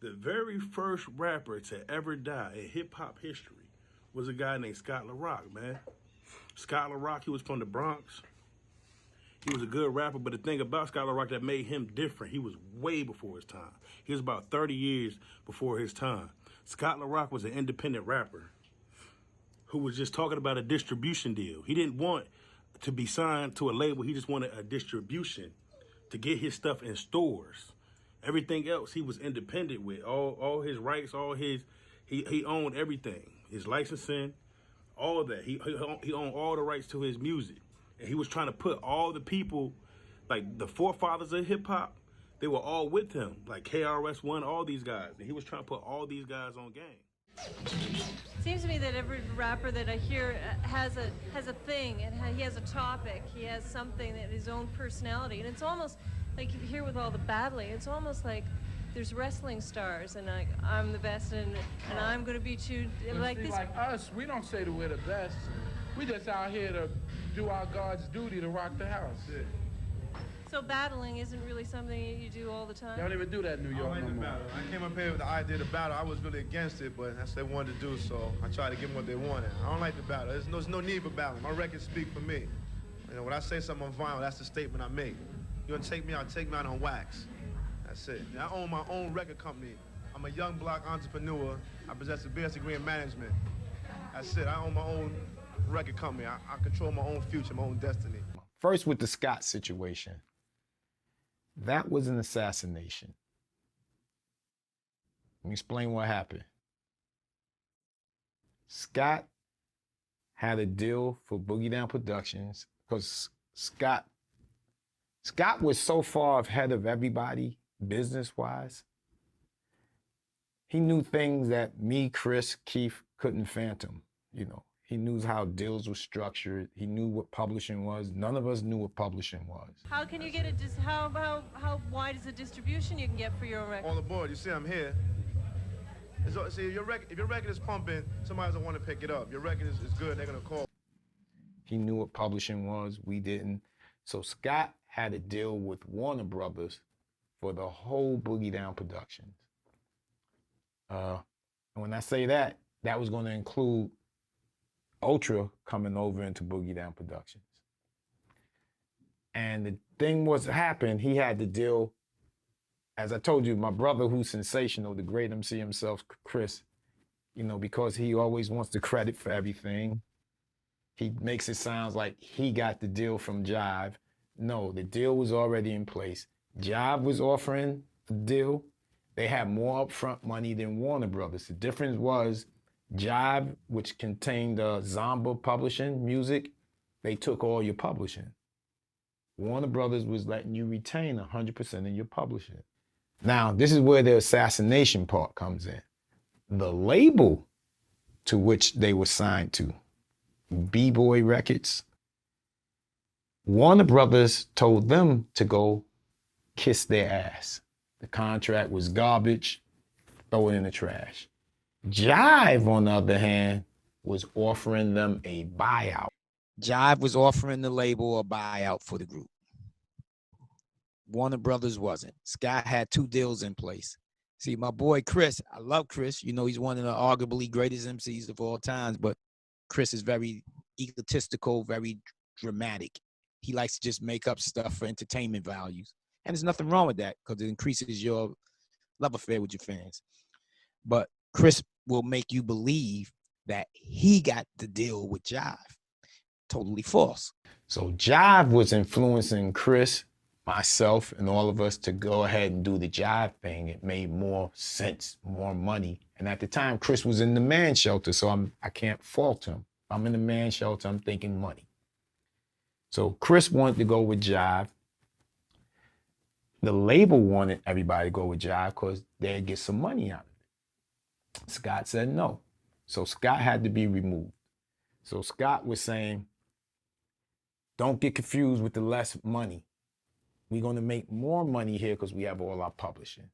The very first rapper to ever die in hip hop history was a guy named Scott LaRock, man. Scott LaRock, he was from the Bronx. He was a good rapper, but the thing about Scott LaRock that made him different, he was way before his time. He was about 30 years before his time. Scott LaRock was an independent rapper who was just talking about a distribution deal. He didn't want to be signed to a label. He just wanted a distribution to get his stuff in stores. Everything else he was independent with. All his rights, he owned everything. His licensing, all that. He owned all the rights to his music. And he was trying to put all the people, like the forefathers of hip hop, they were all with him. Like KRS-One, all these guys. And he was trying to put all these guys on game. It seems to me that every rapper that I hear has a thing, and he has a topic. He has something that his own personality, and it's almost like you hear with all the battling. It's almost like there's wrestling stars, and like I'm the best, and I'm gonna beat you like see, this. Like us, we don't say that we're the best. We just out here to do our God's duty to rock the house. Yeah. So battling isn't really something you do all the time? They don't even do that in New York I don't like the battle. I came up here with the idea of the battle. I was really against it, but that's what they wanted to do, so I tried to give them what they wanted. I don't like the battle. There's no need for battling. My records speak for me. You know, when I say something on vinyl, that's the statement I make. You gonna take me out, take me out on wax. That's it. I own my own record company. I'm a young black entrepreneur. I possess a BS degree in management. That's it. I own my own record company. I control my own future, my own destiny. First with the Scott situation. That was an assassination. Let me explain what happened. Scott had a deal for Boogie Down Productions because Scott was so far ahead of everybody business-wise. He knew things that me, Chris, Keith couldn't fathom, you know. He knew how deals were structured. He knew what publishing was. None of us knew what publishing was. How can you get it? How wide is the distribution you can get for your record? All aboard. You see, I'm here. See, if your record is pumping, somebody doesn't want to pick it up. Your record is good, they're going to call. He knew what publishing was. We didn't. So Scott had a deal with Warner Brothers for the whole Boogie Down Productions. And when I say that, that was going to include Ultra coming over into Boogie Down Productions. And the thing was happened, he had to deal, as I told you, my brother who's sensational, the great MC himself, Chris, you know, because he always wants the credit for everything. He makes it sound like he got the deal from Jive. No, the deal was already in place. Jive was offering the deal. They had more upfront money than Warner Brothers. The difference was Jive, which contained Zomba publishing music, they took all your publishing. Warner Brothers was letting you retain 100% of your publishing. Now, this is where the assassination part comes in. The label to which they were signed to, B-Boy Records, Warner Brothers told them to go kiss their ass. The contract was garbage, throw it in the trash. Jive, on the other hand, was offering them a buyout. Jive was offering the label a buyout for the group. Warner Brothers wasn't. Scott had two deals in place. See, my boy Chris, I love Chris. You know, he's one of the arguably greatest MCs of all times, but Chris is very egotistical, very dramatic. He likes to just make up stuff for entertainment values. And there's nothing wrong with that because it increases your love affair with your fans. But Chris will make you believe that he got the deal with Jive. Totally false. So Jive was influencing Chris, myself, and all of us to go ahead and do the Jive thing. It made more sense, more money. And at the time, Chris was in the man shelter, so I can't fault him. I'm in the man shelter, I'm thinking money. So Chris wanted to go with Jive. The label wanted everybody to go with Jive because they'd get some money out of it. Scott said no. So Scott had to be removed. So Scott was saying, don't get confused with the less money. We're going to make more money here because we have all our publishing.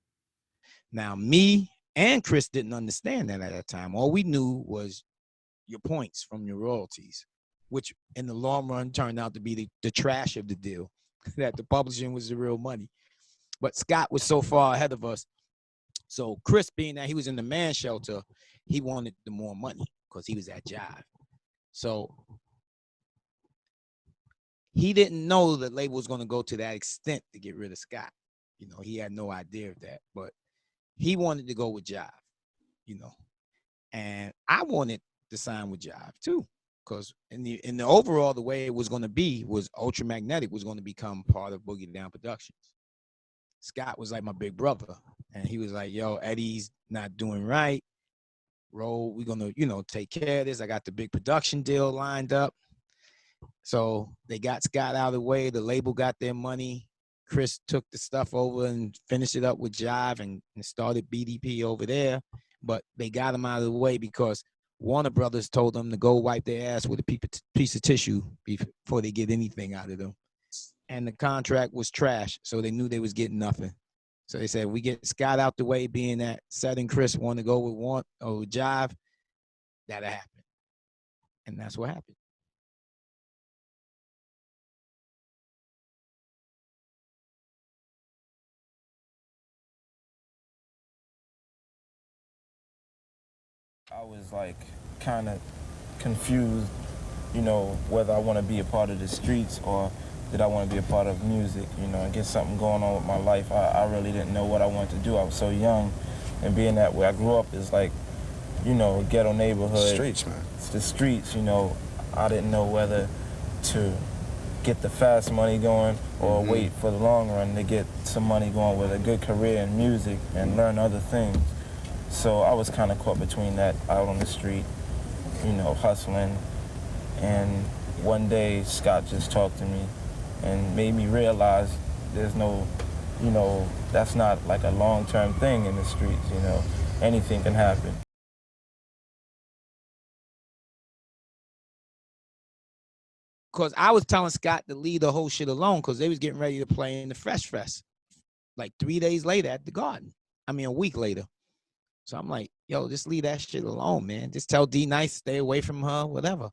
Now, me and Chris didn't understand that at that time. All we knew was your points from your royalties, which in the long run turned out to be the trash of the deal, that the publishing was the real money. But Scott was so far ahead of us. So Chris, being that he was in the man shelter, he wanted the more money because he was at Jive. So he didn't know the label was going to go to that extent to get rid of Scott. You know, he had no idea of that, but he wanted to go with Jive, you know. And I wanted to sign with Jive too, because in the overall, the way it was going to be was Ultramagnetic was going to become part of Boogie Down Productions. Scott was like my big brother, and he was like, yo, Eddie's not doing right. Roll, we're going to, you know, take care of this. I got the big production deal lined up. So they got Scott out of the way. The label got their money. Chris took the stuff over and finished it up with Jive and started BDP over there. But they got him out of the way because Warner Brothers told them to go wipe their ass with a piece of tissue before they get anything out of them. And the contract was trash, so they knew they was getting nothing. So they said, we get Scott out the way, being that Seth and Chris want to go with Jive, that'll happen. And that's what happened. I was like kind of confused, you know, whether I want to be a part of the streets or did I want to be a part of music, you know, and get something going on with my life. I really didn't know what I wanted to do. I was so young, and being that where I grew up is like, you know, ghetto neighborhood. Streets, man. It's the streets, you know. I didn't know whether to get the fast money going or wait for the long run to get some money going with a good career in music and learn other things. So I was kind of caught between that, out on the street, you know, hustling. And one day Scott just talked to me and made me realize there's no, you know, that's not like a long-term thing in the streets, you know. Anything can happen. Because I was telling Scott to leave the whole shit alone because they was getting ready to play in the Fresh Fest like 3 days later at the Garden. I mean, a week later. So I'm like, yo, just leave that shit alone, man. Just tell D Nice, stay away from her, whatever.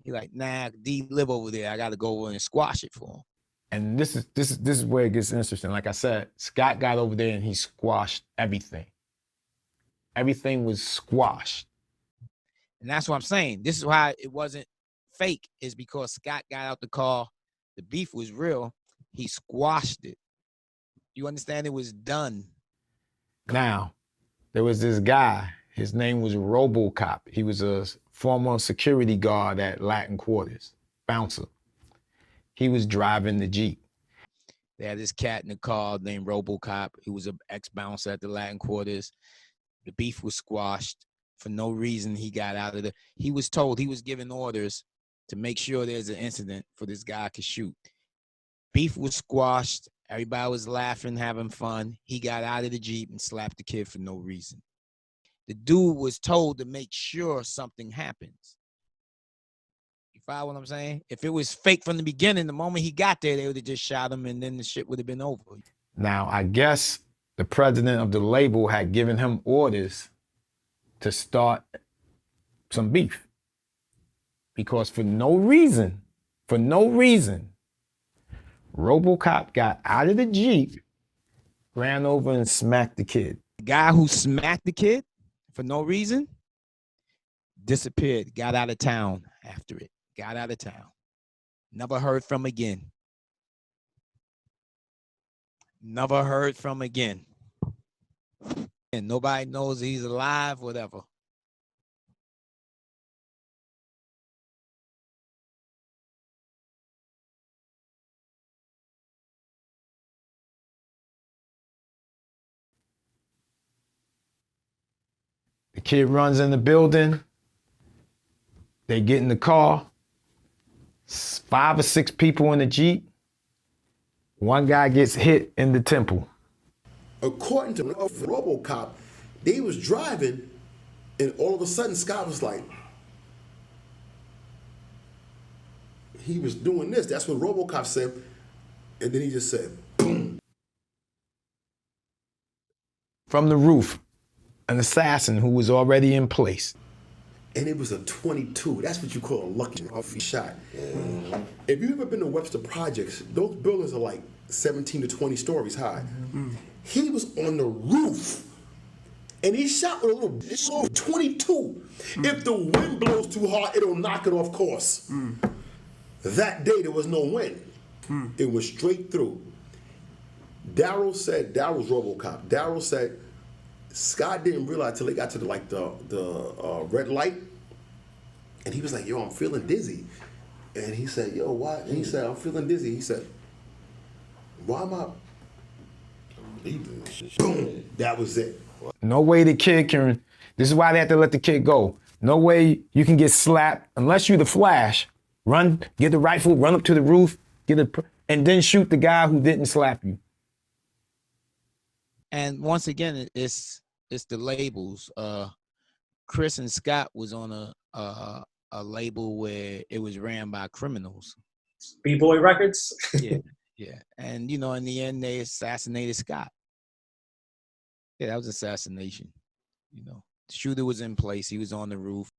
He like, nah, D live over there. I gotta go over and squash it for him. And this is where it gets interesting. Like I said, Scott got over there and he squashed everything. Everything was squashed. And that's what I'm saying. This is why it wasn't fake, is because Scott got out the car. The beef was real. He squashed it. You understand? It was done. Now, there was this guy. His name was RoboCop. He was a former security guard at Latin Quarters, bouncer. He was driving the Jeep. They had this cat in the car named RoboCop. He was an ex-bouncer at the Latin Quarters. The beef was squashed. For no reason, he got out of the... He was told, he was given orders to make sure there's an incident for this guy to shoot. Beef was squashed. Everybody was laughing, having fun. He got out of the Jeep and slapped the kid for no reason. The dude was told to make sure something happens. You follow what I'm saying? If it was fake from the beginning, the moment he got there, they would have just shot him and then the shit would have been over. Now, I guess the president of the label had given him orders to start some beef. Because for no reason, RoboCop got out of the Jeep, ran over and smacked the kid. The guy who smacked the kid for no reason disappeared, got out of town after it, got out of town. Never heard from again. Never heard from again. And nobody knows he's alive, whatever. The kid runs in the building. They get in the car. 5 or 6 people in the Jeep. One guy gets hit in the temple. According to RoboCop, they was driving, and all of a sudden Scott was like, he was doing this. That's what RoboCop said, and then he just said, boom. From the roof, an assassin who was already in place and it was a 22. That's what you call a lucky shot. If you've ever been to Webster Projects, those buildings are like 17 to 20 stories high. He was on the roof, and he shot with a little 22. If the wind blows too hard, it'll knock it off course. That day, there was no wind. It was straight through. Daryl's RoboCop. Daryl said Scott didn't realize till they got to the red light, and he was like, "Yo, I'm feeling dizzy," and he said, "Yo, why?" And he said, "I'm feeling dizzy." He said, "Why am I?" Boom! That was it. No way the kid can. This is why they have to let the kid go. No way you can get slapped unless you're the Flash. Run, get the rifle, run up to the roof, and then shoot the guy who didn't slap you. And once again, it's the labels. Chris and Scott was on a label where it was ran by criminals. B-Boy Records. Yeah. And you know, in the end, they assassinated Scott. Yeah, that was assassination. You know, the shooter was in place. He was on the roof.